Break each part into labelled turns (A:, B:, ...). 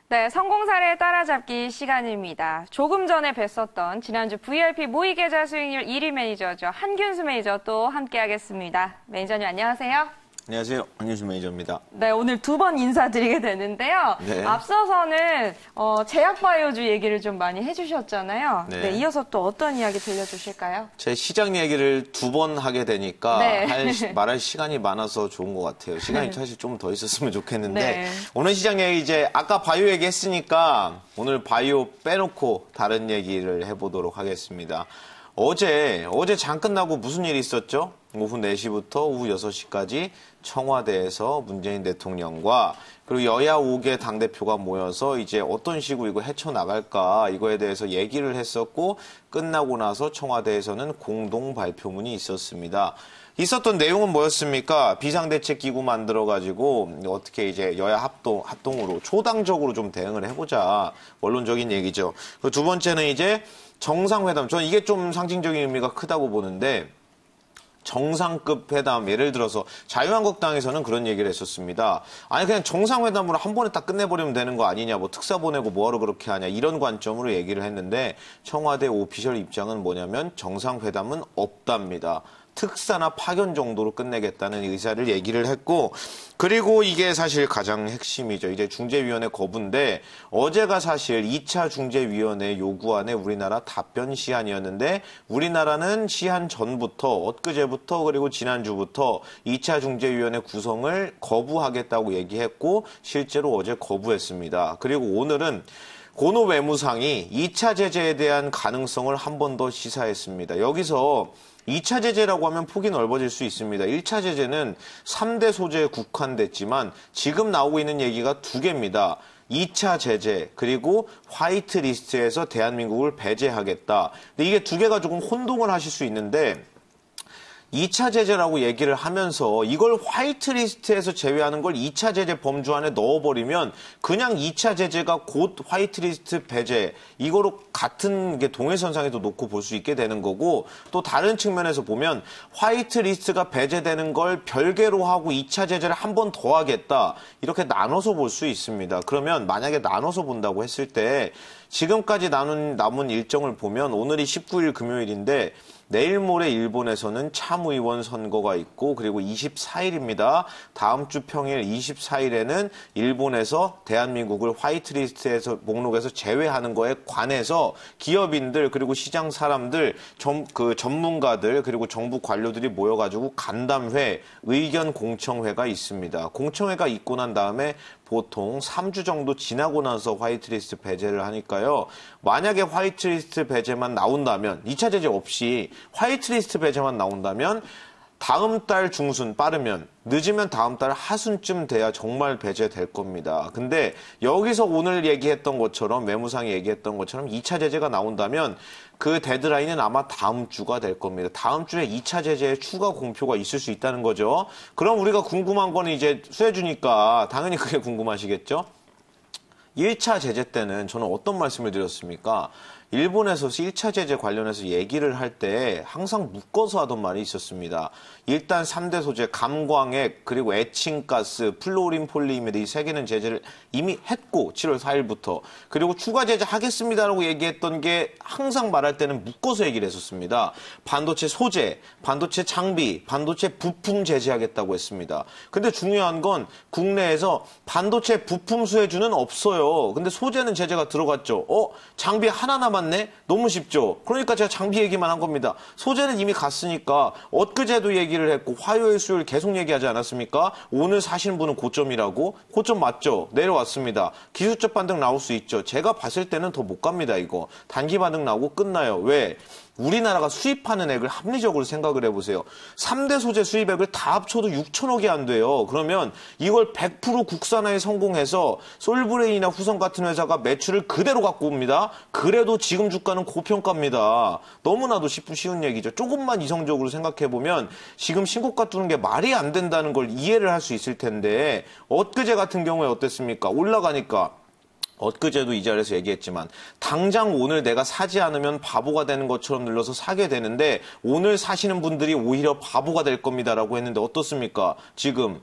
A: 네, 성공 사례 따라잡기 시간입니다. 조금 전에 뵀었던 지난주 VIP 모의 계좌 수익률 1위 매니저죠. 한균수 매니저 또 함께하겠습니다. 매니저님 안녕하세요.
B: 안녕하세요. 한균수 매니저입니다.
A: 네, 오늘 두 번 인사드리게 되는데요.
B: 네.
A: 앞서서는 제약바이오주 얘기를 좀 많이 해주셨잖아요.
B: 네.
A: 네, 이어서 또 어떤 이야기 들려주실까요?
B: 제 시장 얘기를 두 번 하게 되니까
A: 네.
B: 말할 시간이 많아서 좋은 것 같아요. 시간이 사실 좀 더 있었으면 좋겠는데
A: 네.
B: 오늘 시장 얘기 이제 아까 바이오 얘기 했으니까 오늘 바이오 빼놓고 다른 얘기를 해보도록 하겠습니다. 어제 장 끝나고 무슨 일이 있었죠? 오후 4시부터 오후 6시까지 청와대에서 문재인 대통령과 그리고 여야 5개 당대표가 모여서 이제 어떤 식으로 이거 헤쳐나갈까 이거에 대해서 얘기를 했었고 끝나고 나서 청와대에서는 공동 발표문이 있었습니다. 있었던 내용은 뭐였습니까? 비상대책기구 만들어가지고 어떻게 이제 여야 합동으로 초당적으로 좀 대응을 해보자. 원론적인 얘기죠. 그 두 번째는 이제 정상회담. 저는 이게 좀 상징적인 의미가 크다고 보는데 정상급 회담, 예를 들어서 자유한국당에서는 그런 얘기를 했었습니다. 아니 그냥 정상회담으로 한 번에 딱 끝내버리면 되는 거 아니냐, 뭐 특사 보내고 뭐하러 그렇게 하냐 이런 관점으로 얘기를 했는데 청와대 오피셜 입장은 뭐냐면 정상회담은 없답니다. 특사나 파견 정도로 끝내겠다는 의사를 얘기를 했고 그리고 이게 사실 가장 핵심이죠. 이제 중재위원회 거부인데 어제가 사실 2차 중재위원회 요구안에 우리나라 답변 시한이었는데 우리나라는 시한 전부터 엊그제부터 그리고 지난주부터 2차 중재위원회 구성을 거부하겠다고 얘기했고 실제로 어제 거부했습니다. 그리고 오늘은 고노 외무상이 2차 제재에 대한 가능성을 한 번 더 시사했습니다. 여기서 2차 제재라고 하면 폭이 넓어질 수 있습니다. 1차 제재는 3대 소재에 국한됐지만 지금 나오고 있는 얘기가 두 개입니다. 2차 제재 그리고 화이트리스트에서 대한민국을 배제하겠다. 근데 이게 두 개가 조금 혼동을 하실 수 있는데 2차 제재라고 얘기를 하면서 이걸 화이트리스트에서 제외하는 걸 2차 제재 범주 안에 넣어버리면 그냥 2차 제재가 곧 화이트리스트 배제 이거로 같은 게 동일선상에도 놓고 볼 수 있게 되는 거고 또 다른 측면에서 보면 화이트리스트가 배제되는 걸 별개로 하고 2차 제재를 한 번 더 하겠다 이렇게 나눠서 볼 수 있습니다. 그러면 만약에 나눠서 본다고 했을 때 지금까지 남은 일정을 보면 오늘이 19일 금요일인데 내일 모레 일본에서는 참의원 선거가 있고 그리고 24일입니다. 다음 주 평일 24일에는 일본에서 대한민국을 화이트리스트에서 목록에서 제외하는 거에 관해서 기업인들 그리고 시장 사람들 전문가들 그리고 정부 관료들이 모여가지고 간담회 의견 공청회가 있습니다. 공청회가 있고 난 다음에 보통 3주 정도 지나고 나서 화이트리스트 배제를 하니까요. 만약에 화이트리스트 배제만 나온다면 2차 제재 없이 화이트리스트 배제만 나온다면 다음 달 중순 빠르면 늦으면 다음 달 하순쯤 돼야 정말 배제될 겁니다. 근데 여기서 오늘 얘기했던 것처럼 외무상이 얘기했던 것처럼 2차 제재가 나온다면 그 데드라인은 아마 다음 주가 될 겁니다. 다음 주에 2차 제재의 추가 공표가 있을 수 있다는 거죠. 그럼 우리가 궁금한 거는 이제 수혜주니까 당연히 그게 궁금하시겠죠? 1차 제재 때는 저는 어떤 말씀을 드렸습니까? 일본에서 1차 제재 관련해서 얘기를 할 때 항상 묶어서 하던 말이 있었습니다. 일단 3대 소재, 감광액, 그리고 에칭가스, 플로린 폴리이미드 이 세 개는 제재를 이미 했고 7월 4일부터. 그리고 추가 제재 하겠습니다라고 얘기했던 게 항상 말할 때는 묶어서 얘기를 했었습니다. 반도체 소재, 반도체 장비, 반도체 부품 제재하겠다고 했습니다. 근데 중요한 건 국내에서 반도체 부품 수혜주는 없어요. 근데 소재는 제재가 들어갔죠. 장비 하나 남았네? 너무 쉽죠? 그러니까 제가 장비 얘기만 한 겁니다. 소재는 이미 갔으니까 엊그제도 얘기를 했고 화요일 수요일 계속 얘기하지 않았습니까? 오늘 사시는 분은 고점이라고? 고점 맞죠? 내려왔습니다. 기술적 반등 나올 수 있죠. 제가 봤을 때는 더 못 갑니다. 이거. 단기 반등 나오고 끝나요. 왜? 우리나라가 수입하는 액을 합리적으로 생각을 해보세요. 3대 소재 수입액을 다 합쳐도 6천억이 안 돼요. 그러면 이걸 100% 국산화에 성공해서 솔브레인이나 후성 같은 회사가 매출을 그대로 갖고 옵니다. 그래도 지금 주가는 고평가입니다. 너무나도 쉬운 얘기죠. 조금만 이성적으로 생각해보면 지금 신고가 뚫는 게 말이 안 된다는 걸 이해를 할 수 있을 텐데 엊그제 같은 경우에 어땠습니까? 올라가니까 엊그제도 이 자리에서 얘기했지만 당장 오늘 내가 사지 않으면 바보가 되는 것처럼 눌러서 사게 되는데 오늘 사시는 분들이 오히려 바보가 될 겁니다라고 했는데 어떻습니까? 지금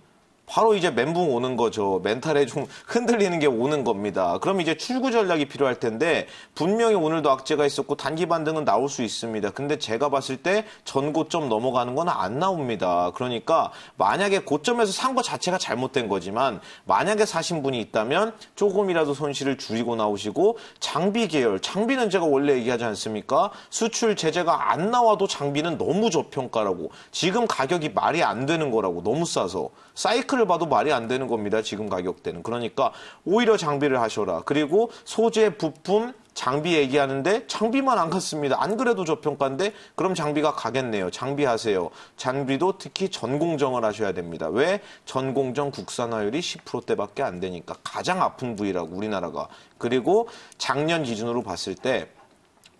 B: 바로 이제 멘붕 오는 거죠. 멘탈에 좀 흔들리는 게 오는 겁니다. 그럼 이제 출구 전략이 필요할 텐데 분명히 오늘도 악재가 있었고 단기 반등은 나올 수 있습니다. 근데 제가 봤을 때 전고점 넘어가는 건 안 나옵니다. 그러니까 만약에 고점에서 산 거 자체가 잘못된 거지만 만약에 사신 분이 있다면 조금이라도 손실을 줄이고 나오시고 장비 계열, 장비는 제가 원래 얘기하지 않습니까? 수출 제재가 안 나와도 장비는 너무 저평가라고 지금 가격이 말이 안 되는 거라고 너무 싸서 사이클을 봐도 말이 안 되는 겁니다. 지금 가격대는. 그러니까 오히려 장비를 하셔라. 그리고 소재, 부품, 장비 얘기하는데 장비만 안 갔습니다. 안 그래도 저평가인데 그럼 장비가 가겠네요. 장비하세요. 장비도 특히 전공정을 하셔야 됩니다. 왜? 전공정 국산화율이 10%대밖에 안 되니까 가장 아픈 부위라고 우리나라가. 그리고 작년 기준으로 봤을 때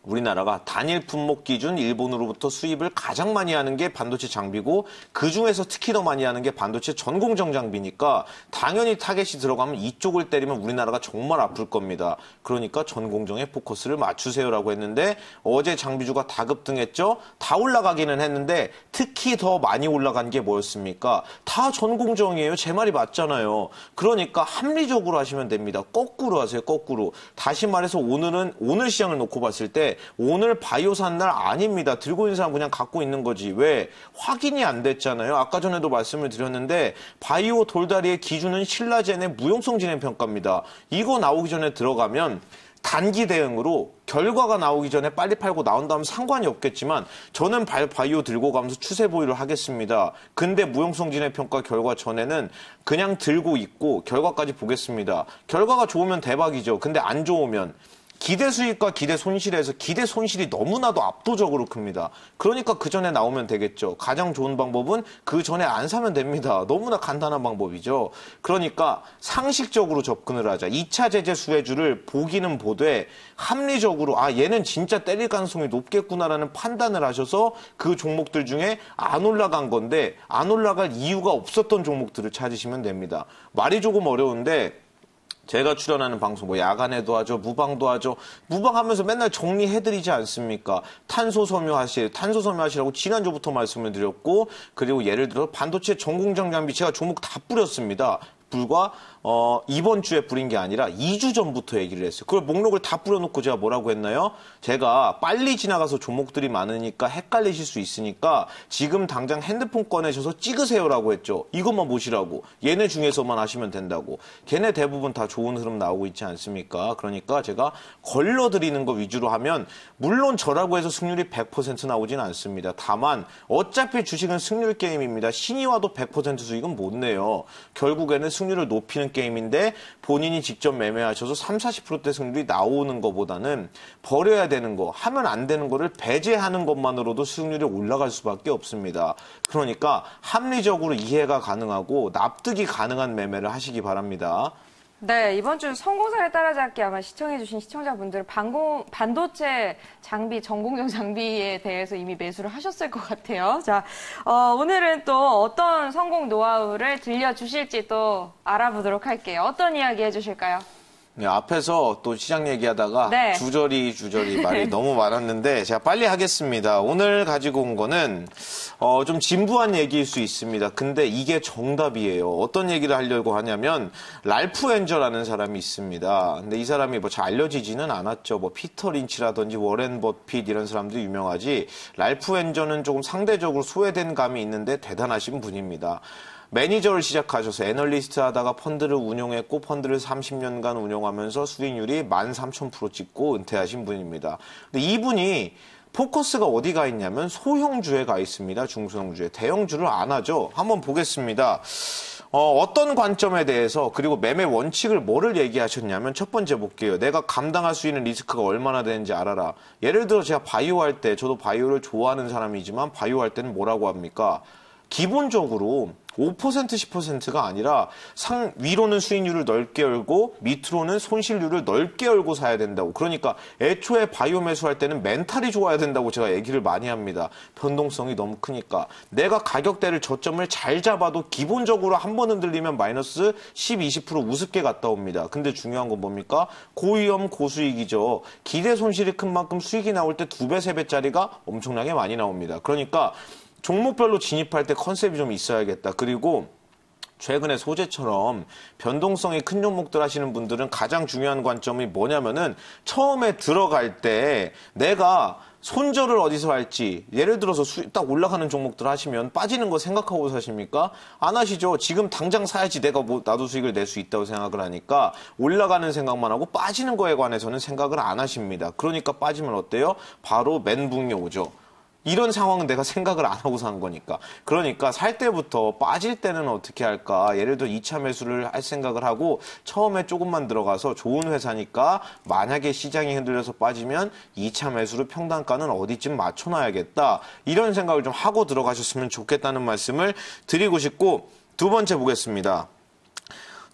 B: 우리나라가 단일 품목 기준 일본으로부터 수입을 가장 많이 하는 게 반도체 장비고 그중에서 특히 더 많이 하는 게 반도체 전공정 장비니까 당연히 타겟이 들어가면 이쪽을 때리면 우리나라가 정말 아플 겁니다. 그러니까 전공정에 포커스를 맞추세요라고 했는데 어제 장비주가 다 급등했죠. 다 올라가기는 했는데 특히 더 많이 올라간 게 뭐였습니까? 다 전공정이에요. 제 말이 맞잖아요. 그러니까 합리적으로 하시면 됩니다. 거꾸로 하세요. 거꾸로. 다시 말해서 오늘 시장을 놓고 봤을 때 오늘 바이오 산 날 아닙니다. 들고 있는 사람 그냥 갖고 있는 거지. 왜? 확인이 안 됐잖아요. 아까 전에도 말씀을 드렸는데 바이오 돌다리의 기준은 신라젠의 무용성 진행 평가입니다. 이거 나오기 전에 들어가면 단기 대응으로 결과가 나오기 전에 빨리 팔고 나온 다음 상관이 없겠지만 저는 바이오 들고 가면서 추세 보유를 하겠습니다. 근데 무용성 진행 평가 결과 전에는 그냥 들고 있고 결과까지 보겠습니다. 결과가 좋으면 대박이죠. 근데 안 좋으면 기대 수익과 기대 손실에서 기대 손실이 너무나도 압도적으로 큽니다. 그러니까 그 전에 나오면 되겠죠. 가장 좋은 방법은 그 전에 안 사면 됩니다. 너무나 간단한 방법이죠. 그러니까 상식적으로 접근을 하자. 2차 제재 수혜주를 보기는 보되 합리적으로 얘는 진짜 때릴 가능성이 높겠구나라는 판단을 하셔서 그 종목들 중에 안 올라간 건데 안 올라갈 이유가 없었던 종목들을 찾으시면 됩니다. 말이 조금 어려운데 제가 출연하는 방송 뭐 야간에도 하죠. 무방도 하죠. 무방하면서 맨날 정리해드리지 않습니까? 탄소 섬유하시라고 지난주부터 말씀을 드렸고 그리고 예를 들어 반도체 전공정 장비 제가 종목 다 뿌렸습니다. 불과 이번 주에 뿌린 게 아니라 2주 전부터 얘기를 했어요. 그걸 목록을 다 뿌려놓고 제가 뭐라고 했나요? 제가 빨리 지나가서 종목들이 많으니까 헷갈리실 수 있으니까 지금 당장 핸드폰 꺼내셔서 찍으세요라고 했죠. 이것만 보시라고. 얘네 중에서만 하시면 된다고. 걔네 대부분 다 좋은 흐름 나오고 있지 않습니까? 그러니까 제가 걸러드리는 거 위주로 하면 물론 저라고 해서 승률이 100% 나오진 않습니다. 다만 어차피 주식은 승률 게임입니다. 신이 와도 100% 수익은 못 내요. 결국에는 승률을 높이는 게임인데 본인이 직접 매매하셔서 30-40%대 승률이 나오는 것보다는 버려야 되는 거, 하면 안 되는 거를 배제하는 것만으로도 수익률이 올라갈 수밖에 없습니다. 그러니까 합리적으로 이해가 가능하고 납득이 가능한 매매를 하시기 바랍니다.
A: 네, 이번 주 성공사를 따라잡기 아마 시청해주신 시청자분들 반도체 장비, 전공정 장비에 대해서 이미 매수를 하셨을 것 같아요. 자, 오늘은 또 어떤 성공 노하우를 들려주실지 또 알아보도록 할게요. 어떤 이야기 해주실까요?
B: 네, 앞에서 또 시장 얘기하다가
A: 네.
B: 주저리 말이 너무 많았는데 제가 빨리 하겠습니다. 오늘 가지고 온 거는 좀 진부한 얘기일 수 있습니다. 근데 이게 정답이에요. 어떤 얘기를 하려고 하냐면 랄프 엔저라는 사람이 있습니다. 근데 이 사람이 뭐 잘 알려지지는 않았죠. 뭐 피터 린치라든지 워렌 버핏 이런 사람도 유명하지. 랄프 엔저는 조금 상대적으로 소외된 감이 있는데 대단하신 분입니다. 매니저를 시작하셔서 애널리스트 하다가 펀드를 운용했고 펀드를 30년간 운용하면서 수익률이 13,000% 찍고 은퇴하신 분입니다. 근데 이분이 포커스가 어디가 있냐면 소형주에 가 있습니다. 중소형주에. 대형주를 안 하죠. 한번 보겠습니다. 어떤 관점에 대해서 그리고 매매 원칙을 뭐를 얘기하셨냐면 첫 번째 볼게요. 내가 감당할 수 있는 리스크가 얼마나 되는지 알아라. 예를 들어 제가 바이오 할 때 저도 바이오를 좋아하는 사람이지만 바이오 할 때는 뭐라고 합니까? 기본적으로 5% 10%가 아니라 위로는 수익률을 넓게 열고 밑으로는 손실률을 넓게 열고 사야 된다고. 그러니까 애초에 바이오 매수할 때는 멘탈이 좋아야 된다고 제가 얘기를 많이 합니다. 변동성이 너무 크니까. 내가 가격대를 저점을 잘 잡아도 기본적으로 한 번 흔들리면 마이너스 10, 20% 우습게 갔다 옵니다. 근데 중요한 건 뭡니까? 고위험 고수익이죠. 기대 손실이 큰 만큼 수익이 나올 때 2배, 3배짜리가 엄청나게 많이 나옵니다. 그러니까 종목별로 진입할 때 컨셉이 좀 있어야겠다. 그리고 최근에 소재처럼 변동성이 큰 종목들 하시는 분들은 가장 중요한 관점이 뭐냐면은 처음에 들어갈 때 내가 손절을 어디서 할지, 예를 들어서 딱 올라가는 종목들 하시면 빠지는 거 생각하고 사십니까? 안 하시죠. 지금 당장 사야지 내가 나도 수익을 낼 수 있다고 생각을 하니까 올라가는 생각만 하고 빠지는 거에 관해서는 생각을 안 하십니다. 그러니까 빠지면 어때요? 바로 멘붕이 오죠. 이런 상황은 내가 생각을 안 하고 산 거니까. 그러니까 살 때부터 빠질 때는 어떻게 할까? 예를 들어 2차 매수를 할 생각을 하고 처음에 조금만 들어가서 좋은 회사니까 만약에 시장이 흔들려서 빠지면 2차 매수로 평단가는 어디쯤 맞춰놔야겠다. 이런 생각을 좀 하고 들어가셨으면 좋겠다는 말씀을 드리고 싶고, 두 번째 보겠습니다.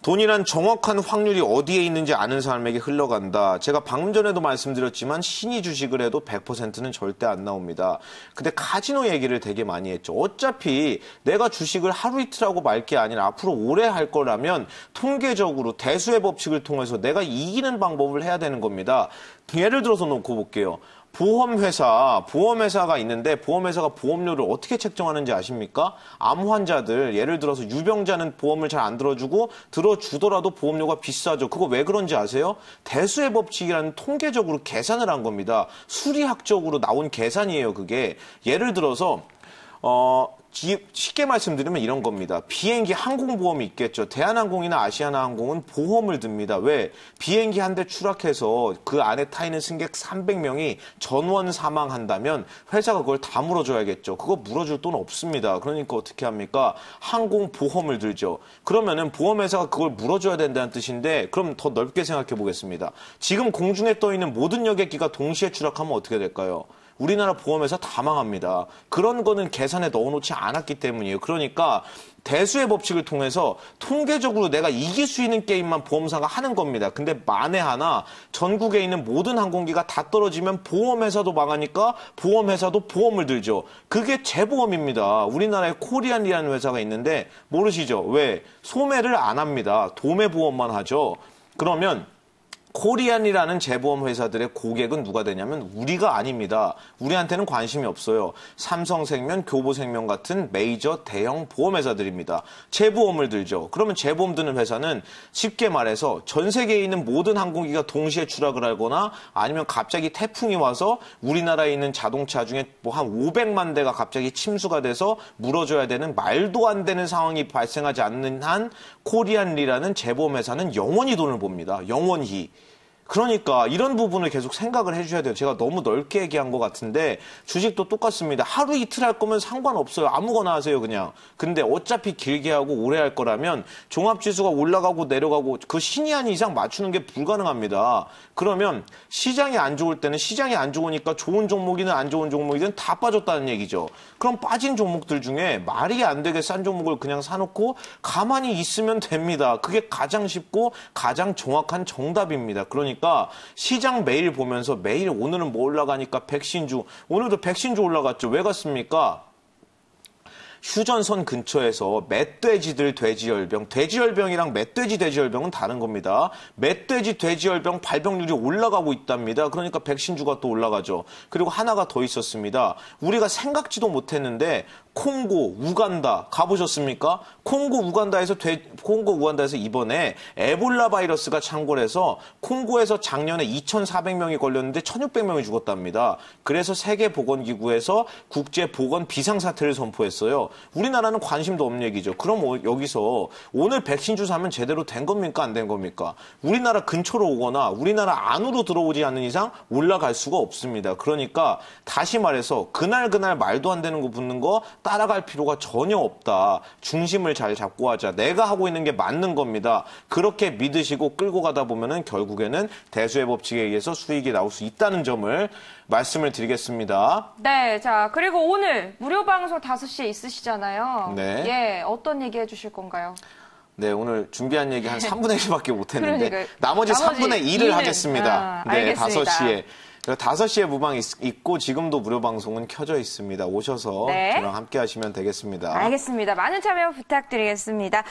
B: 돈이란 정확한 확률이 어디에 있는지 아는 사람에게 흘러간다. 제가 방금 전에도 말씀드렸지만 신이 주식을 해도 100%는 절대 안 나옵니다. 근데 카지노 얘기를 되게 많이 했죠. 어차피 내가 주식을 하루 이틀 하고 말 게 아니라 앞으로 오래 할 거라면 통계적으로 대수의 법칙을 통해서 내가 이기는 방법을 해야 되는 겁니다. 예를 들어서 놓고 볼게요. 보험회사가 있는데 보험회사가 보험료를 어떻게 책정하는지 아십니까? 암 환자들, 예를 들어서 유병자는 보험을 잘 안 들어주고 들어주더라도 보험료가 비싸죠. 그거 왜 그런지 아세요? 대수의 법칙이라는 통계적으로 계산을 한 겁니다. 수리학적으로 나온 계산이에요, 그게. 예를 들어서 쉽게 말씀드리면 이런 겁니다. 비행기 항공보험이 있겠죠. 대한항공이나 아시아나항공은 보험을 듭니다. 왜? 비행기 한 대 추락해서 그 안에 타 있는 승객 300명이 전원 사망한다면 회사가 그걸 다 물어줘야겠죠. 그거 물어줄 돈 없습니다. 그러니까 어떻게 합니까? 항공보험을 들죠. 그러면은 보험회사가 그걸 물어줘야 된다는 뜻인데, 그럼 더 넓게 생각해 보겠습니다. 지금 공중에 떠 있는 모든 여객기가 동시에 추락하면 어떻게 될까요? 우리나라 보험회사 다 망합니다. 그런 거는 계산에 넣어놓지 않았기 때문이에요. 그러니까 대수의 법칙을 통해서 통계적으로 내가 이길 수 있는 게임만 보험사가 하는 겁니다. 근데 만에 하나 전국에 있는 모든 항공기가 다 떨어지면 보험회사도 망하니까 보험회사도 보험을 들죠. 그게 재보험입니다. 우리나라에 코리안이라는 회사가 있는데 모르시죠? 왜? 소매를 안 합니다. 도매보험만 하죠. 그러면 코리안이라는 재보험 회사들의 고객은 누가 되냐면 우리가 아닙니다. 우리한테는 관심이 없어요. 삼성생명, 교보생명 같은 메이저 대형 보험회사들입니다. 재보험을 들죠. 그러면 재보험 드는 회사는 쉽게 말해서 전 세계에 있는 모든 항공기가 동시에 추락을 하거나 아니면 갑자기 태풍이 와서 우리나라에 있는 자동차 중에 뭐 한 500만 대가 갑자기 침수가 돼서 물어줘야 되는 말도 안 되는 상황이 발생하지 않는 한 코리안리라는 재보험 회사는 영원히 돈을 봅니다. 영원히. 그러니까 이런 부분을 계속 생각을 해주셔야 돼요. 제가 너무 넓게 얘기한 것 같은데 주식도 똑같습니다. 하루 이틀 할 거면 상관없어요. 아무거나 하세요 그냥. 근데 어차피 길게 하고 오래 할 거라면 종합지수가 올라가고 내려가고 그 신이 아닌 이상 맞추는 게 불가능합니다. 그러면 시장이 안 좋을 때는 시장이 안 좋으니까 좋은 종목이든 안 좋은 종목이든 다 빠졌다는 얘기죠. 그럼 빠진 종목들 중에 말이 안 되게 싼 종목을 그냥 사놓고 가만히 있으면 됩니다. 그게 가장 쉽고 가장 정확한 정답입니다. 그러니까 시장 매일 보면서 매일 오늘은 뭐 올라가니까 백신주, 오늘도 백신주 올라갔죠. 왜 갔습니까? 휴전선 근처에서 멧돼지들 돼지열병, 돼지열병이랑 멧돼지 돼지열병은 다른 겁니다. 멧돼지 돼지열병 발병률이 올라가고 있답니다. 그러니까 백신주가 또 올라가죠. 그리고 하나가 더 있었습니다. 우리가 생각지도 못했는데 콩고, 우간다 가보셨습니까? 콩고, 우간다에서 이번에 에볼라 바이러스가 창궐해서 콩고에서 작년에 2,400명이 걸렸는데 1,600명이 죽었답니다. 그래서 세계보건기구에서 국제보건 비상사태를 선포했어요. 우리나라는 관심도 없는 얘기죠. 그럼 여기서 오늘 백신주 사면 제대로 된 겁니까? 안 된 겁니까? 우리나라 근처로 오거나 우리나라 안으로 들어오지 않는 이상 올라갈 수가 없습니다. 그러니까 다시 말해서 그날 말도 안 되는 거 붙는 거 따라갈 필요가 전혀 없다. 중심을 잘 잡고 하자. 내가 하고 있는 게 맞는 겁니다. 그렇게 믿으시고 끌고 가다 보면은 결국에는 대수의 법칙에 의해서 수익이 나올 수 있다는 점을 말씀을 드리겠습니다.
A: 네, 자, 그리고 오늘 무료 방송 5시에 있으시잖아요.
B: 네.
A: 예, 어떤 얘기 해주실 건가요?
B: 네, 오늘 준비한 얘기 한 3분의 1밖에 못했는데
A: 그러니까요.
B: 나머지 3분의 2를
A: 2는,
B: 하겠습니다. 네,
A: 알겠습니다.
B: 5시에. 5시에 무방 있고 지금도 무료 방송은 켜져 있습니다. 오셔서
A: 네.
B: 저랑 함께 하시면 되겠습니다.
A: 알겠습니다. 많은 참여 부탁드리겠습니다.